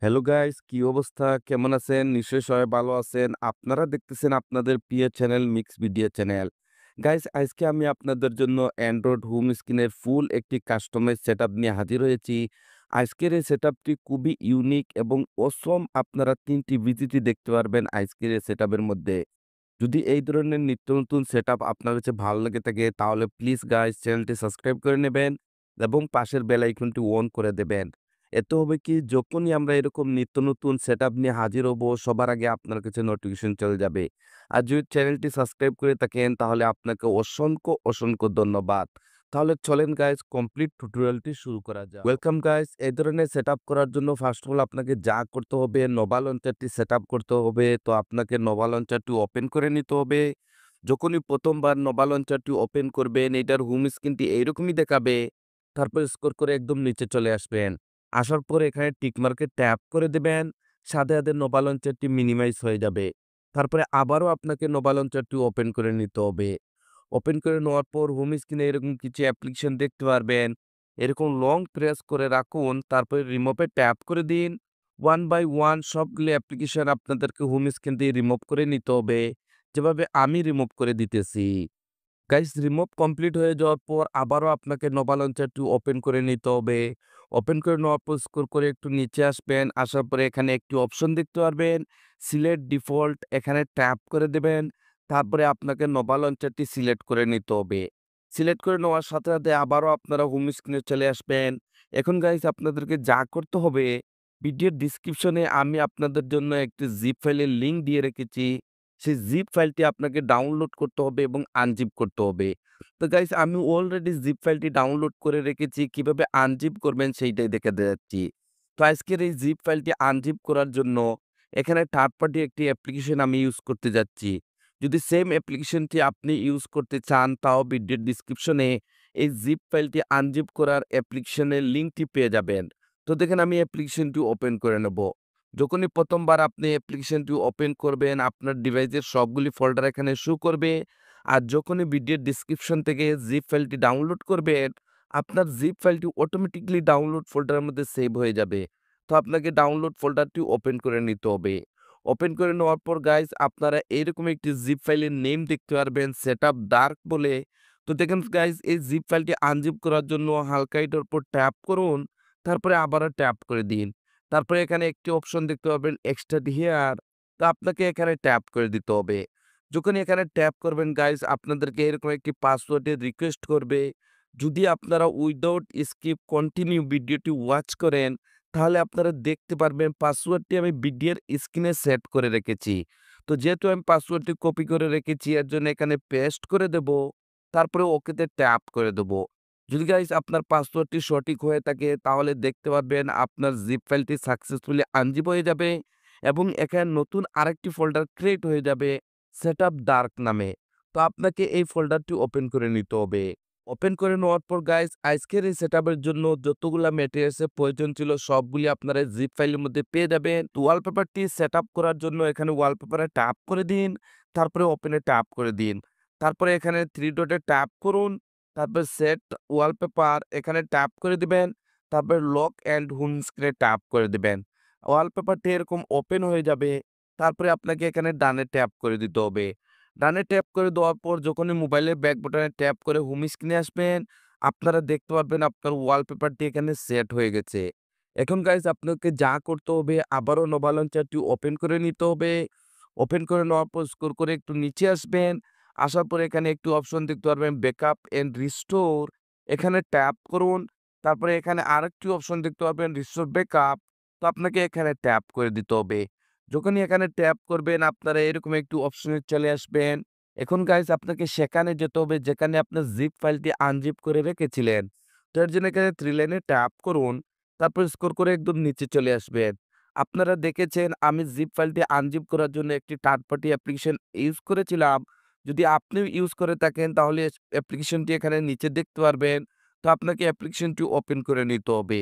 Hello guys, কি অবস্থা? কেমন আছেন? নিশ্চয়ই সবাই ভালো আছেন। আপনারা দেখতেছেন আপনাদের প্রিয় channel mix video channel. Guys, আজকে আমি আপনাদের জন্য অ্যান্ড্রয়েড হোম স্ক্রিনের ফুল একটি কাস্টমাইজ সেটআপ নিয়ে হাজির হয়েছি। আজকের এই সেটআপটি খুবই ইউনিক এবং অসম। আপনারা ৩ টি ভিজিটি দেখতে পারবেন আজকের এই সেটআপের মধ্যে। যদি এই ধরনের নিত্য নতুন সেটআপ আপনার কাছে ভালো লেগে থাকে তাহলে প্লিজ গাইস চ্যানেলটি সাবস্ক্রাইব করে নেবেন এবং পাশের বেল আইকনটি অন করে দেবেন। এতে হবে কি যখনই আমরা এরকম নিত্য নতুন সেটআপ নিয়ে হাজির হব সবার আগে আপনার কাছে নোটিফিকেশন চলে যাবে। আর যদি চ্যানেলটি সাবস্ক্রাইব করে থাকেন তাহলে আপনাকে অসংখ্য ধন্যবাদ। তাহলে চলেন গাইস কমপ্লিট টিউটোরিয়ালটি শুরু করা যাক। ওয়েলকাম গাইস, এই ধরনের সেটআপ করার জন্য ফার্স্ট অফ অল আপনাকে যা করতে হবে নোভা লঞ্চারটি সেটআপ করতে হবে। তো আপনাকে নোভা লঞ্চারটি ওপেন করে নিতে হবে। যখনই প্রথমবার নোভা লঞ্চারটি ওপেন করবেন এটার হোম স্ক্রিনটি এইরকমই দেখাবে। তারপর স্ক্রল করে একদম নিচে চলে আসবেন। আসার পরে এখানে টিক মার্কে ট্যাপ করে দিবেন। সাথে নোভা লঞ্চারটি মিনিমাইজ হয়ে যাবে। তারপরে আবারও আপনাকে নোভা লঞ্চারটি ওপেন করে নিতে হবে। ওপেন করে নেওয়ার পর হোম স্ক্রিনে এরকম কিছু অ্যাপ্লিকেশন দেখতে পারবেন। এরকম লং প্রেস করে রাখুন, তারপরে রিমুভে ট্যাপ করে দিন। ওয়ান বাই ওয়ান সবগুলো অ্যাপ্লিকেশন আপনাদেরকে হোম স্ক্রিন দিয়ে রিমুভ করে নিতে হবে। যেভাবে আমি রিমুভ করে দিতেছি। গাইস, রিমুভ কমপ্লিট হয়ে যাওয়ার পর আবারও আপনাকে নোভা লঞ্চারটি ওপেন করে নিতে হবে। ওপেন করে নেওয়ার পর স্ক্রল করে একটু নিচে আসবেন। আসার পরে এখানে একটি অপশন দেখতে পারবেন। সিলেক্ট ডিফল্ট, এখানে ট্যাপ করে দেবেন। তারপরে আপনাকে নোভা লঞ্চারটি সিলেক্ট করে নিতে হবে। সিলেক্ট করে নেওয়ার সাথে আবারও আপনারা হোম স্ক্রিনে চলে আসবেন। এখন গাইস আপনাদেরকে যা করতে হবে, ভিডিওর ডেসক্রিপশনে আমি আপনাদের জন্য একটি জিপ ফাইলের লিংক দিয়ে রেখেছি। সেই জিপ ফাইলটি আপনাকে ডাউনলোড করতে হবে এবং আনজিপ করতে হবে। তো গাইস আমি অলরেডি জিপ ফাইলটি ডাউনলোড করে রেখেছি। কিভাবে আনজিপ করবেন সেইটাই দেখে যাচ্ছি। তো আজকের এই জিপ ফাইলটি আনজিপ করার জন্য এখানে থার্ড পার্টি একটি অ্যাপ্লিকেশন আমি ইউজ করতে যাচ্ছি। যদি সেম অ্যাপ্লিকেশনটি আপনি ইউজ করতে চান তাও ভিডিওর ডেসক্রিপশনে এই জিপ ফাইলটি আনজিপ করার অ্যাপ্লিকেশনের লিঙ্কটি পেয়ে যাবেন। তো দেখেন আমি অ্যাপ্লিকেশনটি ওপেন করে নেব। যখনই প্রথমবার আপনি অ্যাপ্লিকেশনটি ওপেন করবেন আপনার ডিভাইসের সবগুলি ফোল্ডার এখানে শো করবে। আর যখনই ভিডিওর ডেসক্রিপশন থেকে জিপ ফাইলটি ডাউনলোড করবেন আপনার জিপ ফাইলটি অটোমেটিক্যালি ডাউনলোড ফোল্ডারের মধ্যে সেভ হয়ে যাবে। তো আপনাকে ডাউনলোড ফোল্ডারটি ওপেন করে নিতে হবে। ওপেন করে নেওয়ার পর গাইস আপনারা এইরকম একটি জিপ ফাইলের নেম দেখতে পারবেন সেটআপ ডার্ক বলে। তো দেখেন গাইস এই জিপ ফাইলটি আনজিপ করার জন্য হালকা এটার উপর ট্যাপ করুন। তারপরে আবারও ট্যাপ করে দিন। তারপরে এখানে একটি অপশন দেখতে পাবেন এক্সট্রাক্ট হিয়ার। তো আপনাকে এখানে ট্যাপ করে দিতে হবে। যখনই এখানে ট্যাপ করবেন গাইস আপনাদেরকে এরকম একটি পাসওয়ার্ডের রিকোয়েস্ট করবে। যদি আপনারা উইদাউট স্কিপ কন্টিনিউ ভিডিওটি ওয়াচ করেন তাহলে আপনারা দেখতে পারবেন পাসওয়ার্ডটি আমি ভিডিওর স্ক্রিনে সেট করে রেখেছি। তো যেহেতু আমি পাসওয়ার্ডটি কপি করে রেখেছি এর জন্য এখানে পেস্ট করে দেব। তারপরে ওকেতে ট্যাপ করে দেব। যদি গাইস আপনার পাসওয়ার্ডটি সঠিক হয়ে থাকে তাহলে দেখতে পারবেন আপনার জিপ ফাইলটি সাকসেসফুলি আনজিপ হয়ে যাবে এবং এখানে নতুন আরেকটি ফোল্ডার ক্রিয়েট হয়ে যাবে সেটআপ ডার্ক নামে। তো আপনাকে এই ফোল্ডারটি ওপেন করে নিতে হবে। ওপেন করে নেওয়ার পর গাইস আজকের এই সেটআপের জন্য যতগুলা ম্যাটেরিয়ালস এর প্রয়োজন ছিল সবগুলি আপনারা জিপ ফাইলের মধ্যে পেয়ে যাবেন। তো ওয়ালপেপারটি সেটআপ করার জন্য এখানে ওয়ালপেপারে ট্যাপ করে দিন। তারপরে ওপেনে ট্যাপ করে দিন। তারপরে এখানে 3 ডটে ট্যাপ করুন। তারপর সেট ওয়ালপেপার এখানে ট্যাপ করে দিবেন। তারপর লক অ্যান্ড হোম স্ক্রিনে ট্যাপ করে দিবেন। ওয়ালপেপারটি এরকম ওপেন হয়ে যাবে। তারপরে আপনাকে এখানে ডানে ট্যাপ করে দিতে হবে। ডানে ট্যাপ করে দেওয়ার পর যখনই মোবাইলের ব্যাক বাটনে ট্যাপ করে হোম স্ক্রিনে আসবেন, আপনারা দেখতে পারবেন আপনার ওয়ালপেপারটি এখানে সেট হয়ে গেছে। এখন গাইস আপনাকে যা করতে হবে আবারও নোভা লঞ্চারটি ওপেন করে নিতে হবে। ওপেন করে নেওয়ার পর স্ক্রল করে একটু নিচে আসবেন। আসার পরে এখানে একটি অপশন দেখতে পারবেন ব্যাকআপ এন্ড রিস্টোর। এখানে ট্যাপ করুন। তারপরে এখানে আরেকটি অপশন দেখতে পাবেন রিস্টোর ব্যাকআপ। তো আপনাকে এখানে ট্যাপ করে দিতে হবে। যখনই এখানে ট্যাপ করবেন আপনারা এরকম একটি অপশনে চলে আসবেন। এখন গাইস আপনাকে সেখানে যেতে হবে যেখানে আপনার জিপ ফাইলটি আনজিপ করে রেখেছিলেন। তো এর জন্য এখানে 3 লাইনে ট্যাপ করুন। তারপর স্ক্রল করে একদম নিচে চলে আসবেন। আপনারা দেখেছেন আমি জিপ ফাইলটি আনজিপ করার জন্য একটি থার্ড পার্টি অ্যাপ্লিকেশন ইউজ করেছিলাম। যদি আপনিও ইউজ করে থাকেন তাহলে অ্যাপ্লিকেশনটি এখানে নিচে দেখতে পারবেন। তো আপনাকে অ্যাপ্লিকেশনটি ওপেন করে নিতে হবে।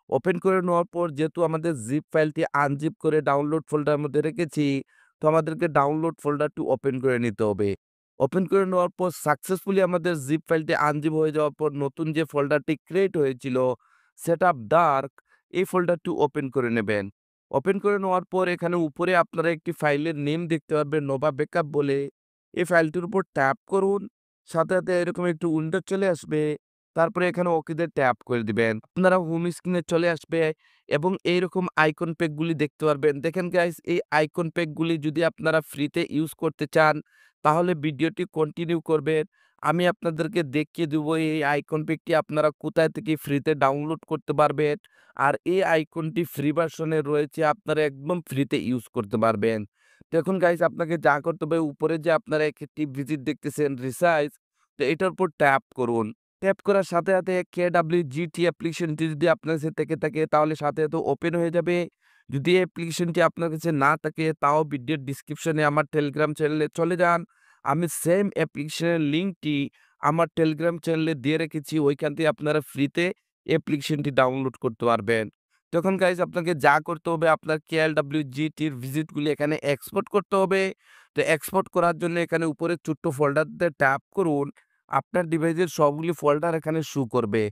ওপেন করে নেওয়ার পর যেহেতু আমাদের জিপ ফাইলটি আনজিপ করে ডাউনলোড ফোল্ডারের মধ্যে রেখেছি, তো আমাদেরকে ডাউনলোড ফোল্ডারটি ওপেন করে নিতে হবে। ওপেন করে নেওয়ার পর সাকসেসফুলি আমাদের জিপ ফাইলটি আনজিপ হয়ে যাওয়ার পর নতুন যে ফোল্ডারটি ক্রিয়েট হয়েছিল সেটআপ ডার্ক এই ফোল্ডারটি ওপেন করে নেবেন। ওপেন করে নেওয়ার পর এখানে উপরে আপনারা একটি ফাইলের নেম দেখতে পারবেন নোভা ব্যাকআপ বলে। এই ফাইলটির উপর ট্যাপ করুন। সাথে, সাথে এরকম একটু উইন্ডো চলে আসবে। তারপরে এখানে ওকেতে ট্যাপ করে দিবেন। আপনারা হোম স্ক্রিনে চলে আসবে এবং এইরকম আইকন প্যাকগুলি দেখতে পারবেন। দেখেন গাইস, এই আইকন প্যাকগুলি যদি আপনারা ফ্রিতে ইউজ করতে চান তাহলে ভিডিওটি কন্টিনিউ করবেন। আমি আপনাদেরকে দেখিয়ে দেবো এই আইকন প্যাকটি আপনারা কোথায় থেকে ফ্রিতে ডাউনলোড করতে পারবেন। আর এই আইকনটি ফ্রি ভার্সনে রয়েছে, আপনারা একদম ফ্রিতে ইউজ করতে পারবেন। দেখুন গাইস, আপনাকে যা করতে হবে উপরে যে আপনারা একটি ভিজিট দেখতেছেন রিসার্চ, তো এটার উপর ট্যাপ করুন। ট্যাপ করার সাথে, সাথে KWGT অ্যাপ্লিকেশনটি যদি আপনার কাছে থেকে থাকে তাহলে সাথে, সাথে ওপেন হয়ে যাবে। যদি এই অ্যাপ্লিকেশনটি আপনার কাছে না থাকে তাও ভিডিওর ডেসক্রিপশনে আমার টেলিগ্রাম চ্যানেলে চলে যান। আমি সেম অ্যাপ্লিকেশনের লিঙ্কটি আমার টেলিগ্রাম চ্যানেলে দিয়ে রেখেছি। ওইখান থেকে আপনারা ফ্রিতে অ্যাপ্লিকেশনটি ডাউনলোড করতে পারবেন। তখন গাইজ আপনাকে যা করতে হবে আপনার KLWGTর ভিজিটগুলি এখানে এক্সপোর্ট করতে হবে। তো এক্সপোর্ট করার জন্য এখানে উপরে ছোট্ট ফোল্ডারতে ট্যাপ করুন। আপনার ডিভাইসের সবগুলি ফোল্ডার এখানে শো করবে।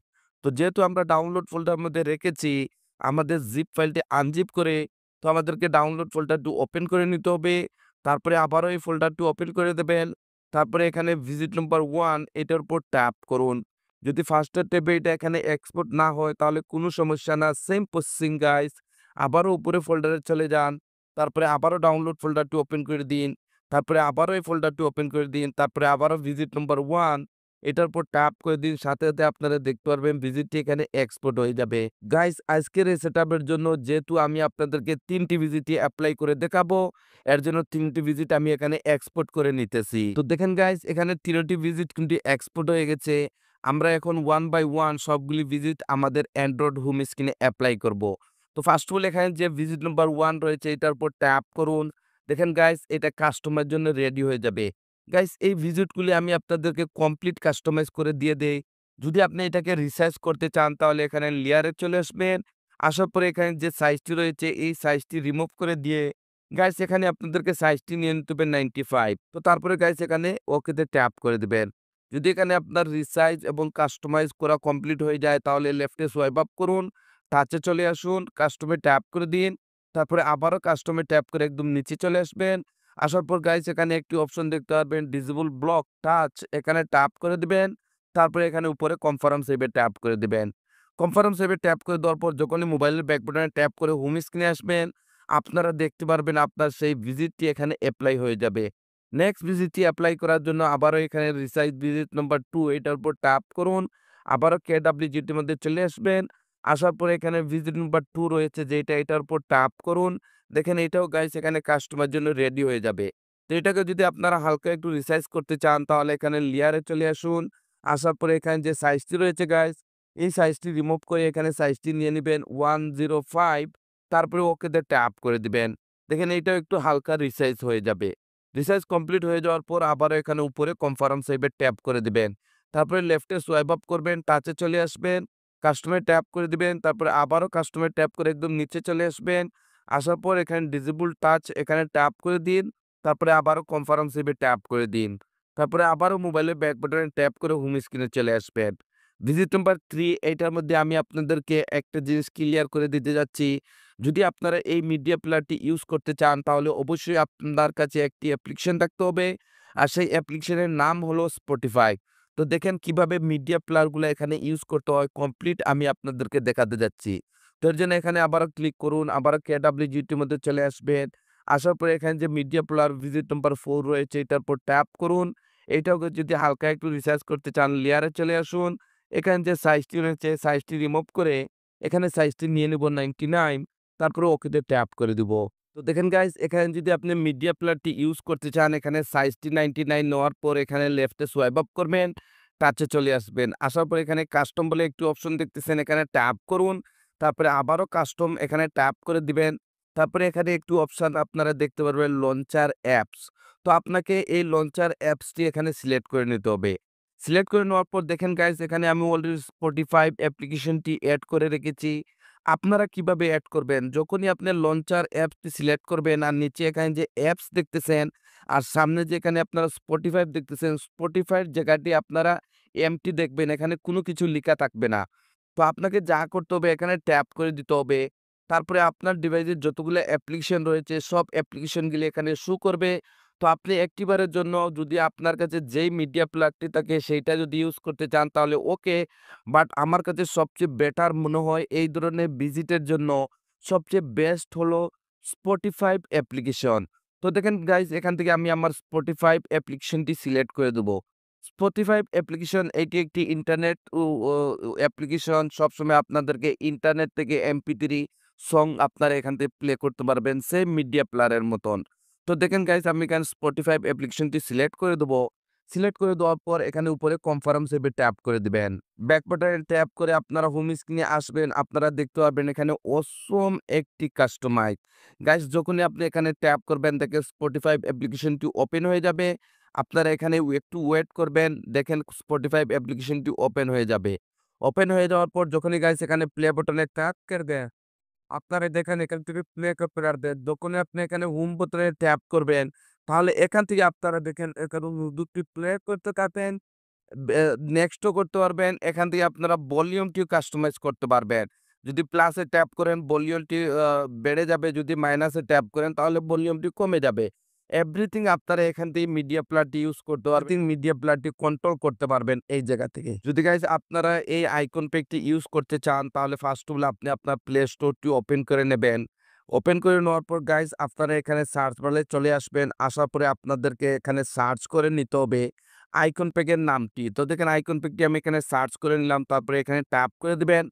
তো যেহেতু আমরা ডাউনলোড ফোল্ডার মধ্যে রেখেছি, আমাদের জিপ ফাইলটি আনজিপ করে তো আমাদেরকে ডাউনলোড ফোল্ডারটি ওপেন করে নিতে হবে। তারপরে আবারও এই ফোল্ডারটি ওপেন করে দেবেন। তারপরে এখানে ভিজিট নাম্বার 1 এটার উপর ট্যাপ করুন। যদি ফার্স্টের ট্যাবে এটা এখানে এক্সপোর্ট না হয় তাহলে কোনো সমস্যা না। Same processing guys. আবারও উপরে ফোল্ডারে চলে যান। তারপরে আবারও ডাউনলোড ফোল্ডারটি ওপেন করে দিন। তারপরে আবারও এই ফোল্ডারটি ওপেন করে দিন। তারপরে আবারও ভিজিট নাম্বার 1 এটার উপর ট্যাপ করে দিন। সাথে, সাথে আপনারা দেখতে পারবেন ভিজিটটি এখানে এক্সপোর্ট হয়ে যাবে। গাইস, আজকের এই সেটআপের জন্য যেহেতু আমি আপনাদেরকে ৩ টি ভিজিটই এপ্লাই করে দেখাবো, এর জন্য ৩ টি ভিজিট আমি এখানে এক্সপোর্ট করে নিতেছি। তো দেখেন গাইস, এখানে ৩ টি ভিজিট কিন্তু এক্সপোর্ট হয়ে গেছে। আমরা এখন 1 বাই 1 সবগুলি ভিজিট আমাদের অ্যান্ড্রয়েড হোম স্ক্রিনে এপ্লাই করব। তো ফার্স্ট অফ অল এখানে যে ভিজিট নাম্বার 1 রয়েছে এটার উপর ট্যাপ করুন। দেখেন গাইস, এটা কাস্টমার জন্য রেডি হয়ে যাবে। গাইস, এই ভিজিটগুলি আমি আপনাদেরকে কমপ্লিট কাস্টমাইজ করে দিয়ে দেই। যদি আপনি এটাকে রিসার্চ করতে চান তাহলে এখানে লেয়ারে চলে আসবেন। আসার পরে এখানে যে সাইজটি রয়েছে এই সাইজটি রিমুভ করে দিয়ে গাইস এখানে আপনাদেরকে সাইজটি নিয়ে নিতে হবে 95। তো তারপরে গাইস এখানে ওকেতে ট্যাপ করে দিবেন। যদি এখানে আপনার রিসাইজ এবং কাস্টমাইজ করা কমপ্লিট হয়ে যায় তাহলে লেফটে সোয়াইপ আপ করুন, টাচে চলে আসুন, কাস্টমে ট্যাপ করে দিন। তারপরে আবারও কাস্টমে ট্যাপ করে একদম নিচে চলে আসবেন। আসার পর গাইস এখানে একটি অপশন দেখতে পারবেন ডিসেবল ব্লক টাচ, এখানে ট্যাপ করে দিবেন। তারপরে এখানে উপরে কনফার্ম সেভে ট্যাপ করে দিবেন। কনফার্ম সেভে ট্যাপ করে দেওয়ার পর যখনই মোবাইলের ব্যাক বাটনে ট্যাপ করে হোম স্ক্রিনে আসবেন, আপনারা দেখতে পারবেন আপনার সেই ভিজিটটি এখানে এপ্লাই হয়ে যাবে। নেক্সট ভিজিটটি এপ্লাই করার জন্য আবারও এখানে রিসাইজ ভিজিট নাম্বার 2 এটার উপর ট্যাপ করুন। আবারও KWGT মধ্যে চলে আসবেন। আসার পরে এখানে ভিজিট নাম্বার 2 রয়েছে যেটা এটার উপর ট্যাপ করুন। দেখেন এটাও গাইস এখানে কাস্টমার জন্য রেডি হয়ে যাবে। তো এটাকে যদি আপনারা হালকা একটু রিসাইজ করতে চান তাহলে এখানে লেয়ারে চলে আসুন। আসার পরে এখানে যে সাইজটি রয়েছে গাইস, এই সাইজটি রিমুভ করে এখানে সাইজটি নিয়ে নিবেন 105। তারপরে ওকেতে ট্যাপ করে দিবেন। দেখেন এইটাও একটু হালকা রিসাইজ হয়ে যাবে। রিসার্চ কমপ্লিট হয়ে যাওয়ার পর আবারও এখানে উপরে কনফার্ম সেভে ট্যাপ করে দিবেন। তারপরে লেফটে সোয়াইপ আপ করবেন, টাচে চলে আসবেন, কাস্টমারে ট্যাপ করে দিবেন। তারপরে আবারও কাস্টমারে ট্যাপ করে একদম নিচে চলে আসবেন। আসার পর এখানে ডিসেবল টাচ এখানে ট্যাপ করে দিন। তারপরে আবারও কনফার্ম সেভে ট্যাপ করে দিন। তারপরে আবারও মোবাইলের ব্যাক বাটনে ট্যাপ করে হোম স্ক্রিনে চলে আসবেন। ভিজিট নাম্বার 3 এইটার মধ্যে আমি আপনাদেরকে একটা জিনিস ক্লিয়ার করে দিতে যাচ্ছি। যদি আপনারা এই মিডিয়া প্লেয়ারটি ইউজ করতে চান তাহলে অবশ্যই আপনার কাছে একটি অ্যাপ্লিকেশন থাকতে হবে। আর সেই অ্যাপ্লিকেশনের নাম হলো Spotify। তো দেখেন কিভাবে মিডিয়া প্লেয়ারগুলো এখানে ইউজ করতে হয় কমপ্লিট আমি আপনাদেরকে দেখাতে যাচ্ছি। তো এর জন্য এখানে আবারও ক্লিক করুন, আবারও KWGT র মধ্যে চলে আসবেন। আসার পরে এখানে যে মিডিয়া প্লেয়ার ভিজিট নাম্বার 4 রয়েছে এটার উপর ট্যাপ করুন। এইটাকে যদি হালকা একটু রিসার্চ করতে চান লেয়ারে চলে আসুন। এখানে যে সাইজটি রয়েছে সাইজটি রিমুভ করে এখানে সাইজটি নিয়ে নিব 99। তারপরে ওকেতে ট্যাপ করে দিব। তো দেখেন গাইস এখানে যদি আপনি মিডিয়া প্লেয়ারটি ইউজ করতে চান এখানে সাইজটি 99 নেওয়ার পর এখানে লেফটে সোয়াইপ আপ করবেন, টাচে চলে আসবেন। আসার পর এখানে কাস্টম বলে একটি অপশন দেখতেছেন এখানে ট্যাপ করুন। তারপরে আবারও কাস্টম এখানে ট্যাপ করে দিবেন। তারপরে এখানে একটু অপশন আপনারা দেখতে পারবেন লঞ্চার অ্যাপস। তো আপনাকে এই লঞ্চার অ্যাপসটি এখানে সিলেক্ট করে নিতে হবে। সিলেক্ট করে নেওয়ার পর দেখেন গাইস এখানে আমি অলরেডি Spotify অ্যাপ্লিকেশনটি এড করে রেখেছি। আপনারা কিভাবে এড করবেন? যখনই আপনি লঞ্চার অ্যাপসটি সিলেক্ট করবেন আর নিচে এখানে যে অ্যাপস দেখতেছেন আর সামনে যে এখানে আপনারা Spotify দেখতেছেন, Spotify এর জায়গাটি আপনারা এম্পটি দেখবেন, এখানে কোনো কিছু লিখা থাকবে না। তো আপনাকে যা করতে হবে এখানে ট্যাপ করে দিতে হবে। তারপরে আপনার ডিভাইসের যতগুলো অ্যাপ্লিকেশন রয়েছে সব অ্যাপ্লিকেশনগুলি এখানে শো করবে। তো আপনি একটিবারের জন্য যদি আপনার কাছে যেই মিডিয়া প্লেয়ারটি থাকে সেইটা যদি ইউজ করতে চান তাহলে ওকে। বাট আমার কাছে সবচেয়ে বেটার মনে হয় এই ধরনের ভিজিটের জন্য সবচেয়ে বেস্ট হলো Spotify অ্যাপ্লিকেশন। তো দেখেন গাইস এখান থেকে আমি আমার Spotify অ্যাপ্লিকেশনটি সিলেক্ট করে দেব। Spotify অ্যাপ্লিকেশন এটি একটি ইন্টারনেট অ্যাপ্লিকেশন সবসময় আপনাদেরকে ইন্টারনেট থেকে MP3 সং আপনারা এখান থেকে প্লে করতে পারবেন সেম মিডিয়া প্লেয়ারের মতন। তো দেখেন গাইস আমি এখানে Spotify অ্যাপ্লিকেশনটি সিলেক্ট করে দেবো। সিলেক্ট করে দেওয়ার পর এখানে উপরে কনফার্ম সেভে ট্যাপ করে দিবেন। ব্যাক বাটনে ট্যাপ করে আপনারা হোম স্ক্রিনে আসবেন। আপনারা দেখতে পারবেন এখানে অসম একটি কাস্টমাইজ। গাইস যখনই আপনি এখানে ট্যাপ করবেন দেখেন Spotify অ্যাপ্লিকেশনটি ওপেন হয়ে যাবে। আপনারা এখানে একটু ওয়েট করবেন। দেখেন Spotify অ্যাপ্লিকেশনটি ওপেন হয়ে যাবে। ওপেন হয়ে যাওয়ার পর যখনই গাইস এখানে প্লে বাটনে ট্যাপ করবেন, আপনারা দেখেন এখান থেকে প্লে করতে পারবেন। যখনই আপনি এখানে হোম বাটনে ট্যাপ করবেন, তাহলে এখান থেকে আপনারা দেখেন এখানে দুটি প্লে করতে পারবেন। বে নেক্সটও করতে পারবেন। এখান থেকে আপনারা ভলিউমটিও কাস্টমাইজ করতে পারবেন। যদি প্লাসে ট্যাপ করেন ভলিউমটি বেড়ে যাবে, যদি মাইনাসে ট্যাপ করেন তাহলে ভলিউমটি কমে যাবে। এভরিথিং আপনারা এখান থেকে মিডিয়া প্লেয়ারটি ইউজ করতে পারবেন। মিডিয়া প্লেয়ারটি কন্ট্রোল করতে পারবেন এই জায়গা থেকে। যদি গাইস আপনারা এই আইকন প্যাকটি ইউজ করতে চান তাহলে ফার্স্ট অফ অল আপনি আপনার প্লে স্টোরটি ওপেন করে নেবেন। ওপেন করে নেওয়ার পর গাইস আপনারা এখানে সার্চ বারে চলে আসবেন। আসার পরে আপনাদেরকে এখানে সার্চ করে নিতে হবে আইকন প্যাকের নামটি। তো দেখেন আইকন প্যাকটি আমি এখানে সার্চ করে নিলাম। তারপরে এখানে ট্যাপ করে দিবেন।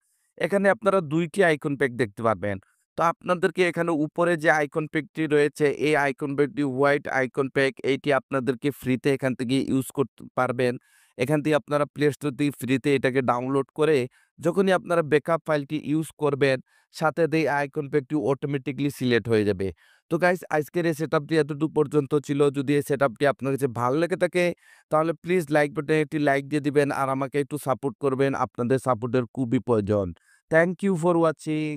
এখানে আপনারা ২ টি আইকন প্যাক দেখতে পারবেন। তো আপনাদেরকে এখানে উপরে যে আইকন প্যাকটি রয়েছে এই আইকন প্যাকটি হোয়াইট আইকন প্যাক এইটি আপনাদেরকে ফ্রিতে এখান থেকে ইউজ করতে পারবেন। এখান থেকে আপনারা প্লে স্টোর থেকে ফ্রিতে এটাকে ডাউনলোড করে যখনই আপনারা ব্যাকআপ ফাইলটি ইউজ করবেন সাথে এই আইকন প্যাকটি অটোমেটিক্যালি সিলেক্ট হয়ে যাবে। তো গাইস আজকের এই সেটআপটি এতটুকু পর্যন্ত ছিল। যদি এই সেটআপটি আপনার কাছে ভালো লেগে থাকে তাহলে প্লিজ লাইক বাটনে একটি লাইক দিয়ে দিবেন আর আমাকে একটু সাপোর্ট করবেন। আপনাদের সাপোর্টের খুবই প্রয়োজন। Thank you for watching.